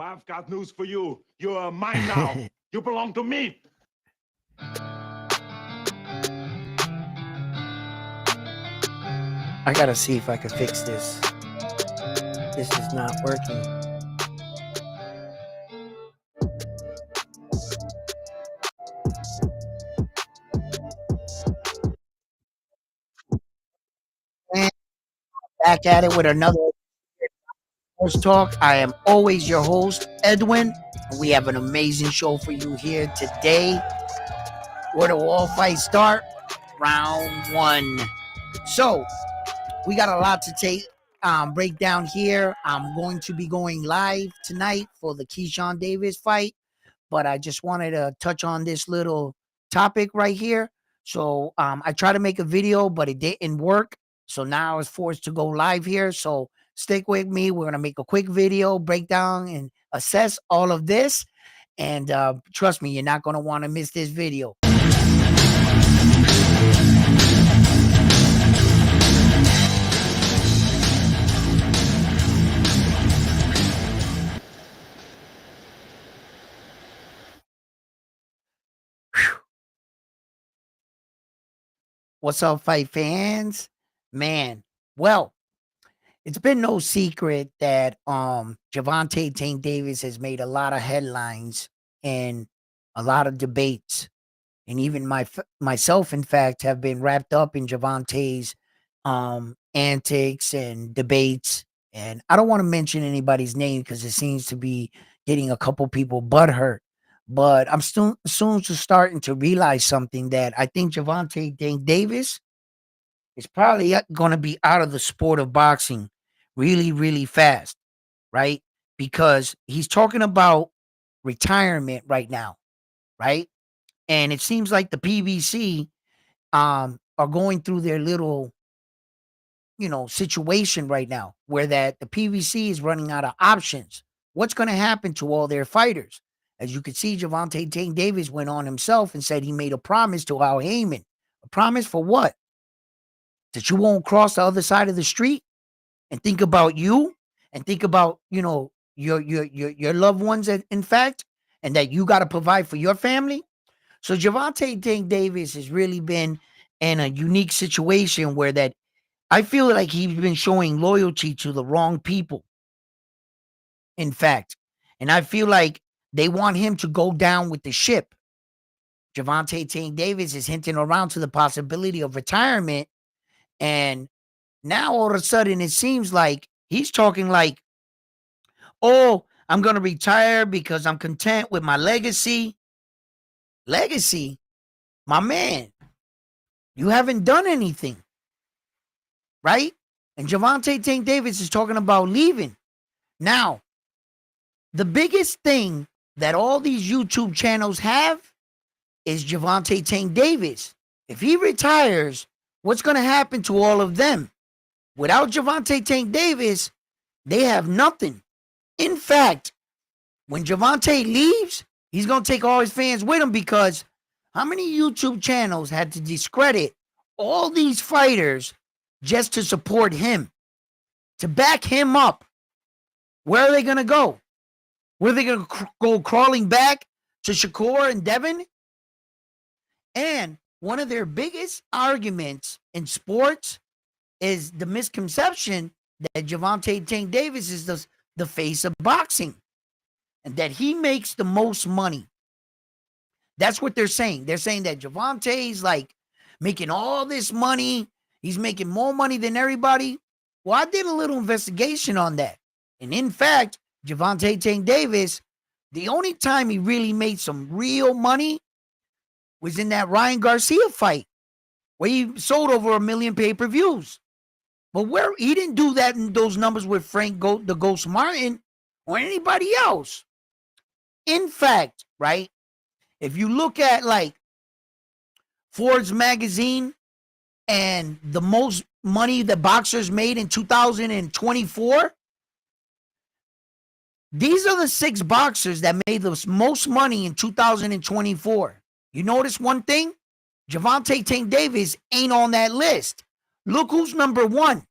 Well, I've got news for you. You're mine now. You belong to me. I gotta see if I can fix this. This is not working. And back at it with another Sports Talk. I am always your host, Edwin. And we have an amazing show for you here today. Where do all fights start? Round one. So we got a lot to break down here. I'm going to be going live tonight for the Keyshawn Davis fight, but I just wanted to touch on this little topic right here. So I tried to make a video, but it didn't work. So now I was forced to go live here. So stick with me. We're going to make a quick video, break down and assess all of this. And trust me, you're not going to want to miss this video. What's up, fight fans? Man, well, it's been no secret that Gervonta Tank Davis has made a lot of headlines and a lot of debates. And even myself, in fact, have been wrapped up in Gervonta's antics and debates. And I don't want to mention anybody's name because it seems to be getting a couple people butthurt. But I'm soon starting to realize something, that I think Gervonta Tank Davis is probably going to be out of the sport of boxing really, really fast, right? Because he's talking about retirement right now, right? And it seems like the PBC are going through their little, situation right now, where that the PBC is running out of options. What's going to happen to all their fighters? As you can see, Gervonta Tank Davis went on himself and said he made a promise to Al Heyman. A promise for what? That you won't cross the other side of the street and think about you and think about, your loved ones, in fact, and that you got to provide for your family. So Gervonta Tank Davis has really been in a unique situation where that I feel like he's been showing loyalty to the wrong people, in fact. And I feel like they want him to go down with the ship. Gervonta Tank Davis is hinting around to the possibility of retirement. And now all of a sudden it seems like he's talking like, oh, I'm going to retire because I'm content with my legacy. Legacy? My man, you haven't done anything, right? And Gervonta Tank Davis is talking about leaving. Now, the biggest thing that all these YouTube channels have is Gervonta Tank Davis. If he retires, what's going to happen to all of them? Without Gervonta Tank Davis, they have nothing. In fact, when Gervonta leaves, he's going to take all his fans with him, because how many YouTube channels had to discredit all these fighters just to support him, to back him up? Where are they going to go? Where are they going to go crawling back to Shakur and Devin? And one of their biggest arguments in sports is the misconception that Gervonta Tank Davis is the face of boxing and that he makes the most money. That's what they're saying. They're saying that Gervonta is like making all this money. He's making more money than everybody. Well, I did a little investigation on that. And in fact, Gervonta Tank Davis, the only time he really made some real money was in that Ryan Garcia fight, where he sold over 1 million pay-per-views. But where he didn't do that in those numbers with Frank the Ghost Martin or anybody else. In fact, right, if you look at like Forbes magazine and the most money that boxers made in 2024, these are the 6 boxers that made the most money in 2024. You notice one thing? Gervonta Tank Davis ain't on that list. Look who's number 1.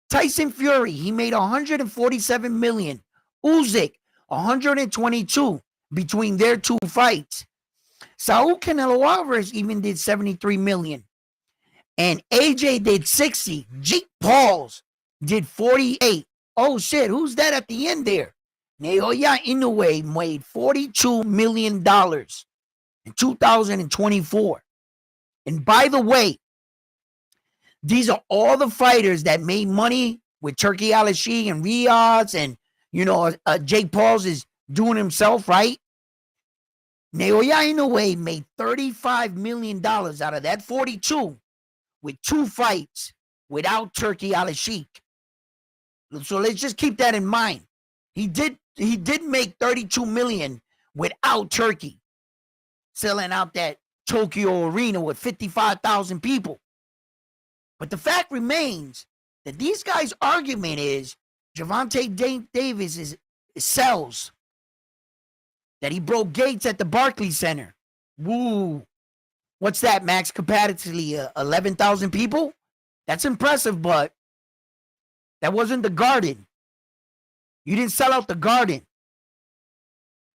Tyson Fury, he made $147 million. Usyk, 122 between their two fights. Saul Canelo Alvarez even did 73 million. And AJ did 60. Jake Pauls did 48. Oh shit, who's that at the end there? Naoya Inoue made $42 million in 2024. And by the way, these are all the fighters that made money with Turki Al-Sheikh and Riyadh, and Jake Pauls is doing himself, right? Naoya Inoue made $35 million out of that 42 with 2 fights without Turki Al-Sheikh. So let's just keep that in mind. He did make 32 million without Turkey, selling out that Tokyo arena with 55,000 people. But the fact remains that these guys' argument is Gervonta Davis sells. That he broke gates at the Barclays Center. Woo. What's that, max capacity? 11,000 people? That's impressive, but that wasn't the Garden. You didn't sell out the Garden.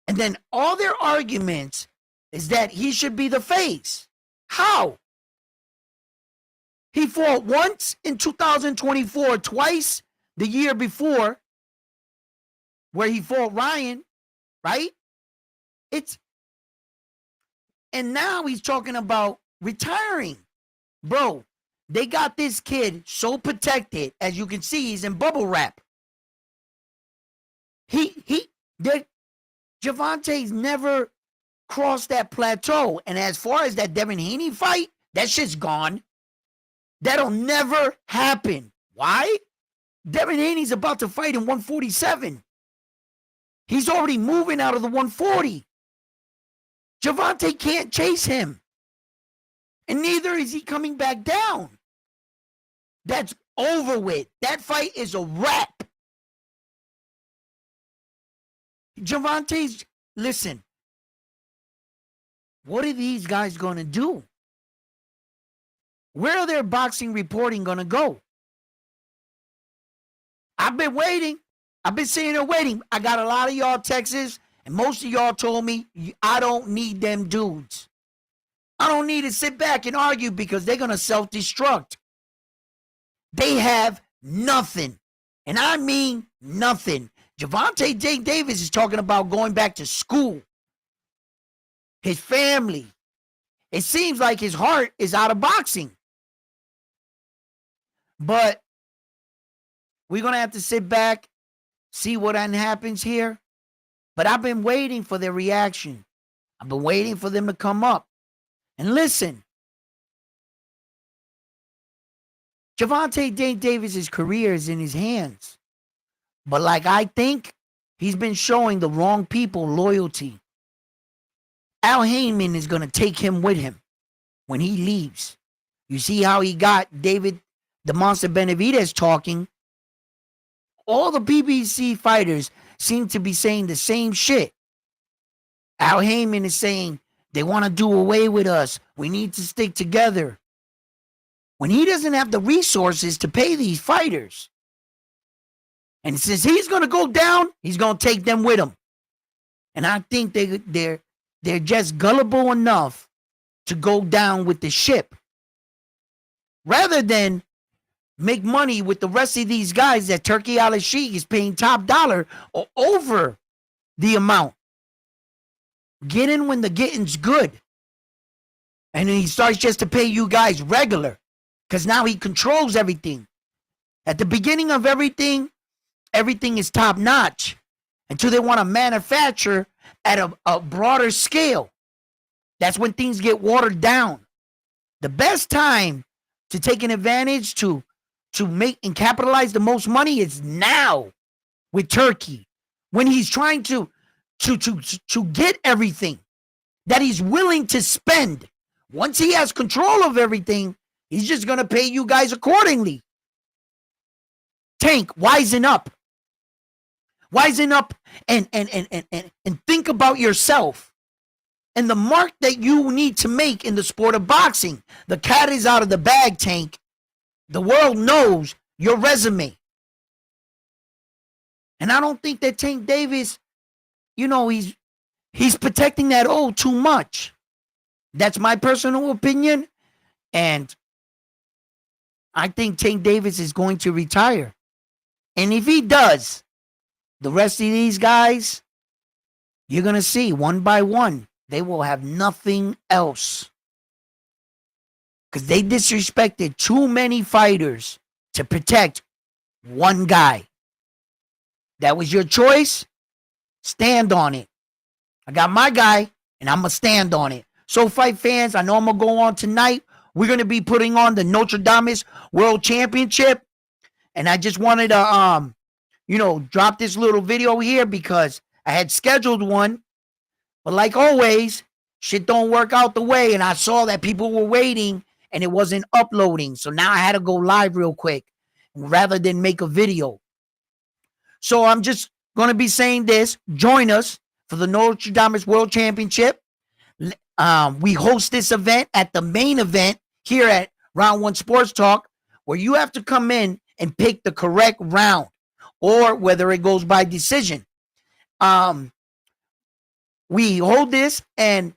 And then all their arguments is that he should be the face. How? He fought once in 2024, twice the year before, where he fought Ryan, right? And now he's talking about retiring. Bro, they got this kid so protected. As you can see, he's in bubble wrap. Gervonta's never crossed that plateau. And as far as that Devin Haney fight, that shit's gone. That'll never happen. Why? Devin Haney's about to fight in 147. He's already moving out of the 140. Gervonta can't chase him. And neither is he coming back down. That's over with. That fight is a wrap. Gervonta's, listen, what are these guys going to do? Where are their boxing reporting going to go? I've been waiting. I've been sitting there waiting. I got a lot of y'all texts, and most of y'all told me, I don't need them dudes. I don't need to sit back and argue because they're going to self-destruct. They have nothing. And I mean nothing. Gervonta Davis is talking about going back to school. His family. It seems like his heart is out of boxing. But we're going to have to sit back, see what happens here. But I've been waiting for their reaction. I've been waiting for them to come up. And listen, Gervonta Davis's career is in his hands. But like I think, he's been showing the wrong people loyalty. Al Heyman is going to take him with him when he leaves. You see how he got David the Monster Benavidez talking? All the BBC fighters seem to be saying the same shit. Al Heyman is saying they want to do away with us. We need to stick together. When he doesn't have the resources to pay these fighters. And since he's going to go down, he's going to take them with him. And I think they're just gullible enough to go down with the ship. Rather than make money with the rest of these guys that Turki Al-Sheikh is paying top dollar or over the amount. Get in when the getting's good. And then he starts just to pay you guys regular. Because now he controls everything. At the beginning of everything is top notch. Until they want to manufacture at a broader scale. That's when things get watered down. The best time to take an advantage to make and capitalize the most money is now with Turkey. When he's trying to get everything that he's willing to spend. Once he has control of everything, he's just going to pay you guys accordingly. Tank, wisen up. Wisen up and think about yourself and the mark that you need to make in the sport of boxing. The cat is out of the bag, Tank. The world knows your resume. And I don't think that Tank Davis he's protecting that O too much. That's my personal opinion. And I think Tank Davis is going to retire. And if he does, the rest of these guys, you're going to see one by one, they will have nothing else. Because they disrespected too many fighters to protect one guy. That was your choice. Stand on it. I got my guy, and I'm going to stand on it. So, fight fans, I know I'm going to go on tonight. We're going to be putting on the Notre Dame World Championship. And I just wanted to, drop this little video here because I had scheduled one. But like always, shit don't work out the way. And I saw that people were waiting and it wasn't uploading. So now I had to go live real quick rather than make a video. So I'm just going to be saying this. Join us for the Notre Dame World Championship. We host this event at the main event here at Round 1 Sports Talk, where you have to come in and pick the correct round or whether it goes by decision. We hold this, and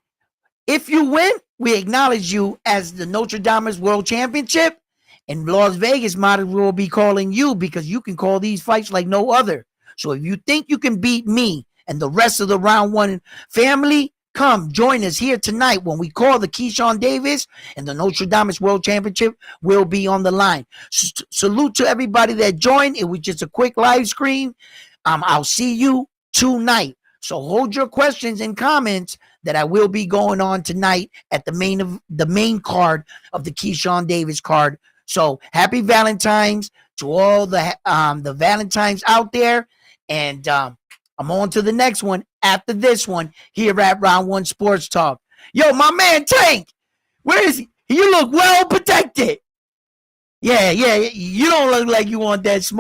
if you win, we acknowledge you as the Notre Dame World Championship, and Las Vegas might as well be calling you because you can call these fights like no other. So if you think you can beat me and the rest of the Round 1 family, come join us here tonight when we call the Keyshawn Davis, and the Notre Dame World Championship will be on the line. Salute to everybody that joined. It was just a quick live screen. I'll see you tonight. So hold your questions and comments that I will be going on tonight at the main card of the Keyshawn Davis card. So happy Valentine's to all the Valentines out there, and I'm on to the next one after this one here at Round 1 Sports Talk. Yo, my man Tank, where is he? You look well protected. Yeah, you don't look like you want that smoke.